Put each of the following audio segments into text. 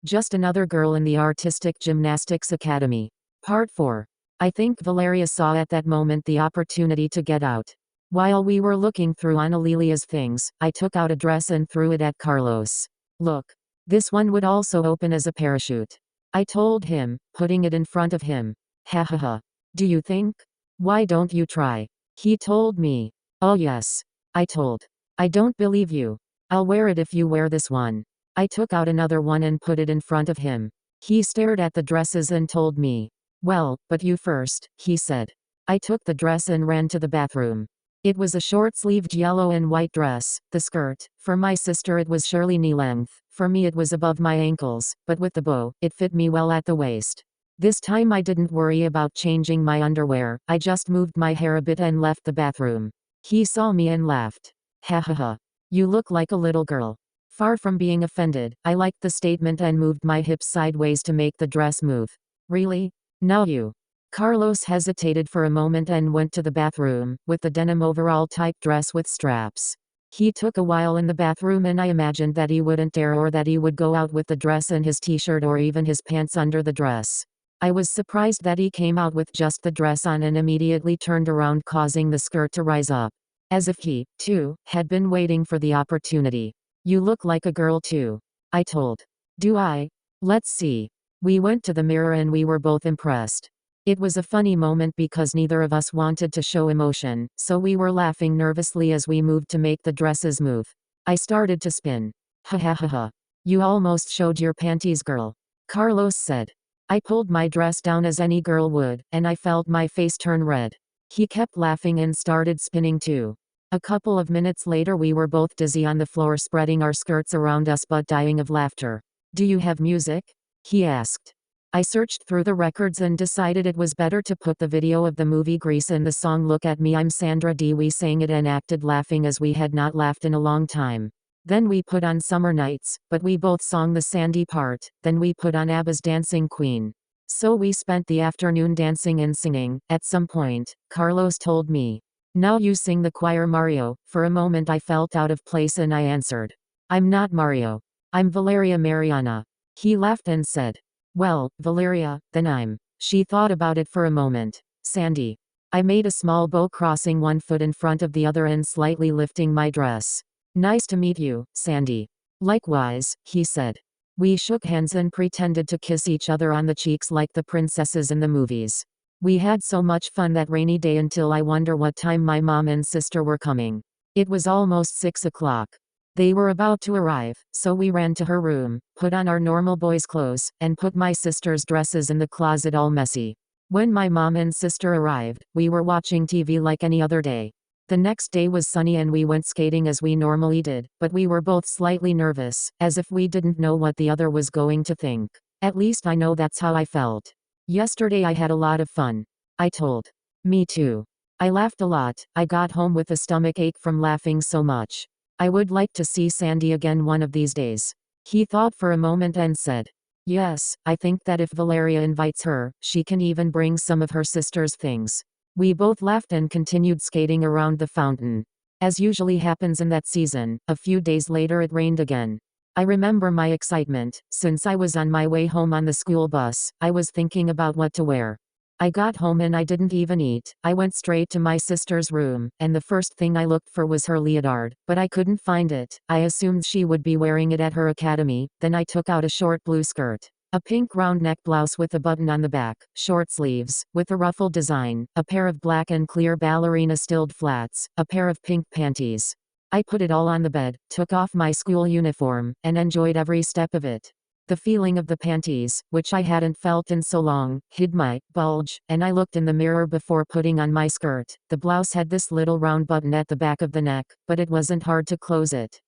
Just another girl in the artistic gymnastics academy. Part 4. I think Valeria saw at that moment the opportunity to get out. While we were looking through Annalilia's things, I took out a dress and threw it at Carlos. Look. This one would also open as a parachute. I told him, putting it in front of him. Ha ha ha. Do you think? Why don't you try? He told me. Oh yes. I told. I don't believe you. I'll wear it if you wear this one. I took out another one and put it in front of him. He stared at the dresses and told me. Well, but you first, he said. I took the dress and ran to the bathroom. It was a short-sleeved yellow and white dress. The skirt, for my sister it was surely knee-length, for me it was above my ankles, but with the bow, it fit me well at the waist. This time I didn't worry about changing my underwear, I just moved my hair a bit and left the bathroom. He saw me and laughed. Ha ha ha. You look like a little girl. Far from being offended, I liked the statement and moved my hips sideways to make the dress move. Really? Now you. Carlos hesitated for a moment and went to the bathroom, with the denim overall type dress with straps. He took a while in the bathroom and I imagined that he wouldn't dare or that he would go out with the dress and his t-shirt or even his pants under the dress. I was surprised that he came out with just the dress on and immediately turned around, causing the skirt to rise up. As if he, too, had been waiting for the opportunity. You look like a girl too. I told. Do I? Let's see. We went to the mirror and we were both impressed. It was a funny moment because neither of us wanted to show emotion, so we were laughing nervously as we moved to make the dresses move. I started to spin. Ha ha ha ha. You almost showed your panties, girl. Carlos said. I pulled my dress down as any girl would, and I felt my face turn red. He kept laughing and started spinning too. A couple of minutes later we were both dizzy on the floor, spreading our skirts around us but dying of laughter. Do you have music? He asked. I searched through the records and decided it was better to put the video of the movie Grease and the song Look at Me I'm Sandra Dee. We sang it and acted laughing as we had not laughed in a long time. Then we put on Summer Nights, but we both sang the Sandy part. Then we put on ABBA's Dancing Queen. So we spent the afternoon dancing and singing. At some point, Carlos told me, now you sing the choir, Mario. For a moment I felt out of place and I answered. I'm not Mario. I'm Valeria Mariana. He laughed and said. Well, Valeria, then I'm. She thought about it for a moment. Sandy. I made a small bow, crossing one foot in front of the other and slightly lifting my dress. Nice to meet you, Sandy. Likewise, he said. We shook hands and pretended to kiss each other on the cheeks like the princesses in the movies. We had so much fun that rainy day until I wonder what time my mom and sister were coming. It was almost 6 o'clock. They were about to arrive, so we ran to her room, put on our normal boys' clothes, and put my sister's dresses in the closet all messy. When my mom and sister arrived, we were watching TV like any other day. The next day was sunny and we went skating as we normally did, but we were both slightly nervous, as if we didn't know what the other was going to think. At least I know that's how I felt. Yesterday I had a lot of fun. I told. Me too. I laughed a lot. I got home with a stomach ache from laughing so much. I would like to see Sandy again one of these days. He thought for a moment and said. Yes, I think that if Valeria invites her, she can even bring some of her sister's things. We both laughed and continued skating around the fountain. As usually happens in that season, a few days later it rained again. I remember my excitement. Since I was on my way home on the school bus, I was thinking about what to wear. I got home and I didn't even eat. I went straight to my sister's room, and the first thing I looked for was her leotard, but I couldn't find it. I assumed she would be wearing it at her academy. Then I took out a short blue skirt, a pink round neck blouse with a button on the back, short sleeves, with a ruffled design, a pair of black and clear ballerina stilled flats, a pair of pink panties. I put it all on the bed, took off my school uniform, and enjoyed every step of it. The feeling of the panties, which I hadn't felt in so long, hid my bulge, and I looked in the mirror before putting on my skirt. The blouse had this little round button at the back of the neck, but it wasn't hard to close it.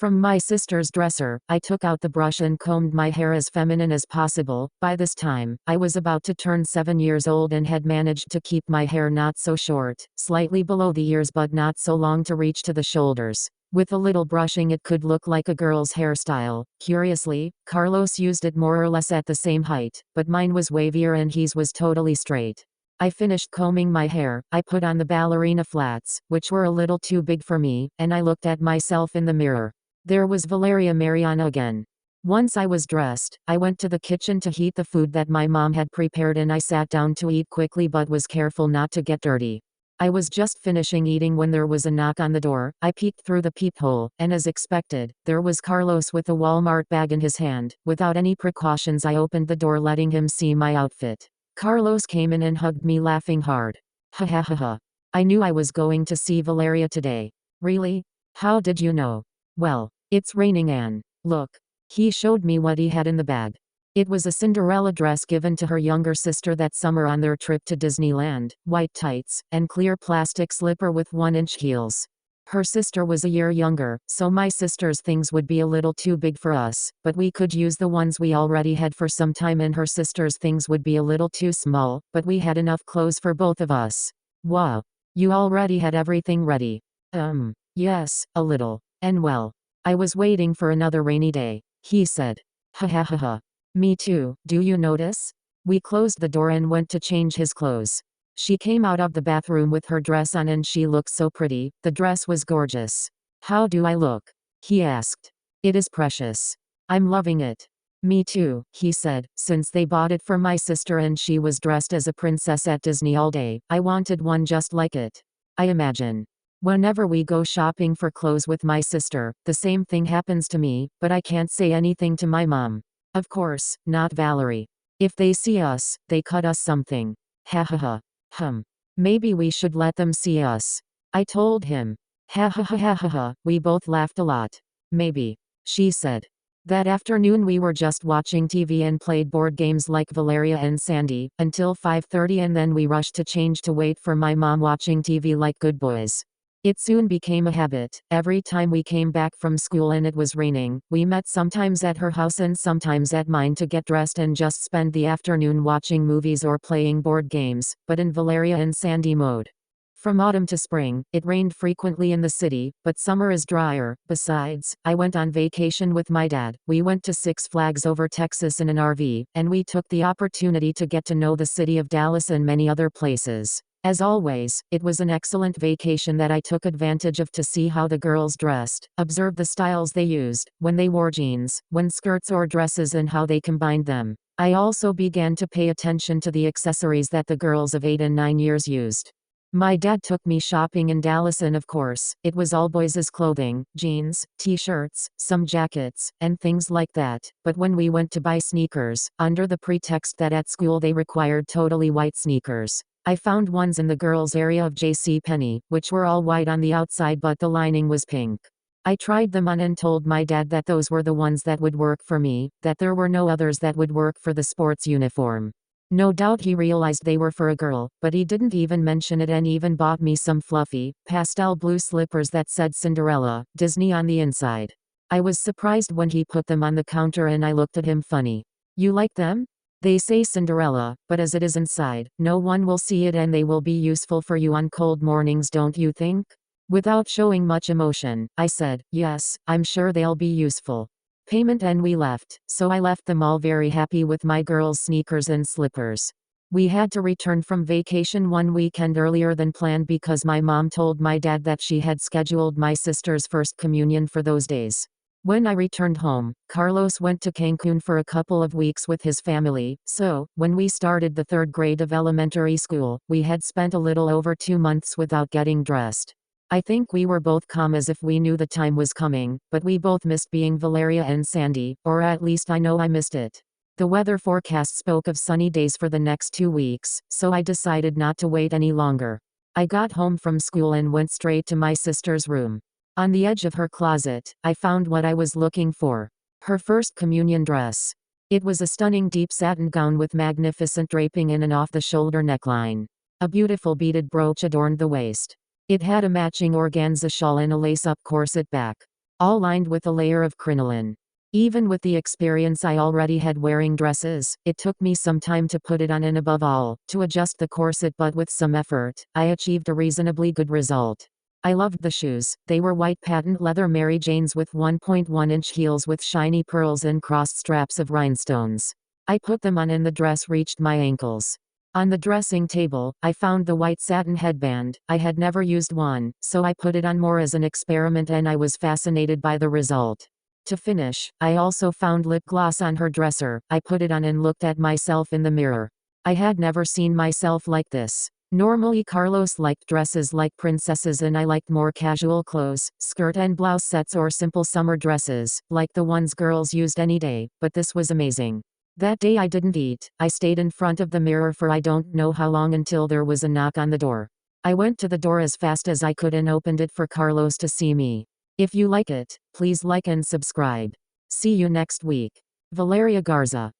From my sister's dresser, I took out the brush and combed my hair as feminine as possible. By this time, I was about to turn 7 years old and had managed to keep my hair not so short, slightly below the ears but not so long to reach to the shoulders. With a little brushing it could look like a girl's hairstyle. Curiously, Carlos used it more or less at the same height, but mine was wavier and his was totally straight. I finished combing my hair, I put on the ballerina flats, which were a little too big for me, and I looked at myself in the mirror. There was Valeria Mariana again. Once I was dressed, I went to the kitchen to heat the food that my mom had prepared and I sat down to eat quickly but was careful not to get dirty. I was just finishing eating when there was a knock on the door. I peeked through the peephole, and as expected, there was Carlos with a Walmart bag in his hand. Without any precautions, I opened the door letting him see my outfit. Carlos came in and hugged me laughing hard. Ha ha ha ha. I knew I was going to see Valeria today. Really? How did you know? Well, it's raining and, look. He showed me what he had in the bag. It was a Cinderella dress given to her younger sister that summer on their trip to Disneyland, white tights, and clear plastic slipper with 1-inch heels. Her sister was a year younger, so my sister's things would be a little too big for us, but we could use the ones we already had for some time, and her sister's things would be a little too small, but we had enough clothes for both of us. Wow. You already had everything ready. Yes, a little. And well, I was waiting for another rainy day, he said. Ha ha ha ha. Me too, do you notice? We closed the door and went to change his clothes. She came out of the bathroom with her dress on and she looked so pretty. The dress was gorgeous. How do I look? He asked. It is precious. I'm loving it. Me too, he said, since they bought it for my sister and she was dressed as a princess at Disney all day. I wanted one just like it. I imagine. Whenever we go shopping for clothes with my sister, the same thing happens to me, but I can't say anything to my mom. Of course, not Valerie. If they see us, they cut us something. Ha ha ha. Maybe we should let them see us. I told him. Ha ha ha ha ha ha. We both laughed a lot. Maybe. She said. That afternoon we were just watching TV and played board games like Valeria and Sandy, until 5:30, and then we rushed to change to wait for my mom watching TV like good boys. It soon became a habit. Every time we came back from school and it was raining, we met sometimes at her house and sometimes at mine to get dressed and just spend the afternoon watching movies or playing board games, but in Valeria and Sandy mode. From autumn to spring, it rained frequently in the city, but summer is drier. Besides, I went on vacation with my dad. We went to Six Flags over Texas in an RV, and we took the opportunity to get to know the city of Dallas and many other places. As always, it was an excellent vacation that I took advantage of to see how the girls dressed, observe the styles they used, when they wore jeans, when skirts or dresses, and how they combined them. I also began to pay attention to the accessories that the girls of 8 and 9 years used. My dad took me shopping in Dallas and of course, it was all boys' clothing, jeans, t-shirts, some jackets, and things like that. But when we went to buy sneakers, under the pretext that at school they required totally white sneakers, I found ones in the girls' area of JCPenney, which were all white on the outside but the lining was pink. I tried them on and told my dad that those were the ones that would work for me, that there were no others that would work for the sports uniform. No doubt he realized they were for a girl, but he didn't even mention it and even bought me some fluffy, pastel blue slippers that said Cinderella, Disney on the inside. I was surprised when he put them on the counter and I looked at him funny. You like them? They say Cinderella, but as it is inside, no one will see it and they will be useful for you on cold mornings, don't you think? Without showing much emotion, I said, yes, I'm sure they'll be useful. Payment and we left, so I left them all very happy with my girls' sneakers and slippers. We had to return from vacation one weekend earlier than planned because my mom told my dad that she had scheduled my sister's first communion for those days. When I returned home, Carlos went to Cancun for a couple of weeks with his family, so, when we started the 3rd grade of elementary school, we had spent a little over 2 months without getting dressed. I think we were both calm as if we knew the time was coming, but we both missed being Valeria and Sandy, or at least I know I missed it. The weather forecast spoke of sunny days for the next 2 weeks, so I decided not to wait any longer. I got home from school and went straight to my sister's room. On the edge of her closet, I found what I was looking for. Her first communion dress. It was a stunning deep satin gown with magnificent draping in an off-the-shoulder neckline. A beautiful beaded brooch adorned the waist. It had a matching organza shawl and a lace-up corset back, all lined with a layer of crinoline. Even with the experience I already had wearing dresses, it took me some time to put it on and above all, to adjust the corset, but with some effort, I achieved a reasonably good result. I loved the shoes. They were white patent leather Mary Janes with 1.1-inch heels with shiny pearls and crossed straps of rhinestones. I put them on and the dress reached my ankles. On the dressing table, I found the white satin headband. I had never used one, so I put it on more as an experiment and I was fascinated by the result. To finish, I also found lip gloss on her dresser. I put it on and looked at myself in the mirror. I had never seen myself like this. Normally Carlos liked dresses like princesses and I liked more casual clothes, skirt and blouse sets or simple summer dresses, like the ones girls used any day, but this was amazing. That day I didn't eat. I stayed in front of the mirror for I don't know how long until there was a knock on the door. I went to the door as fast as I could and opened it for Carlos to see me. If you like it, please like and subscribe. See you next week. Valeria Garza.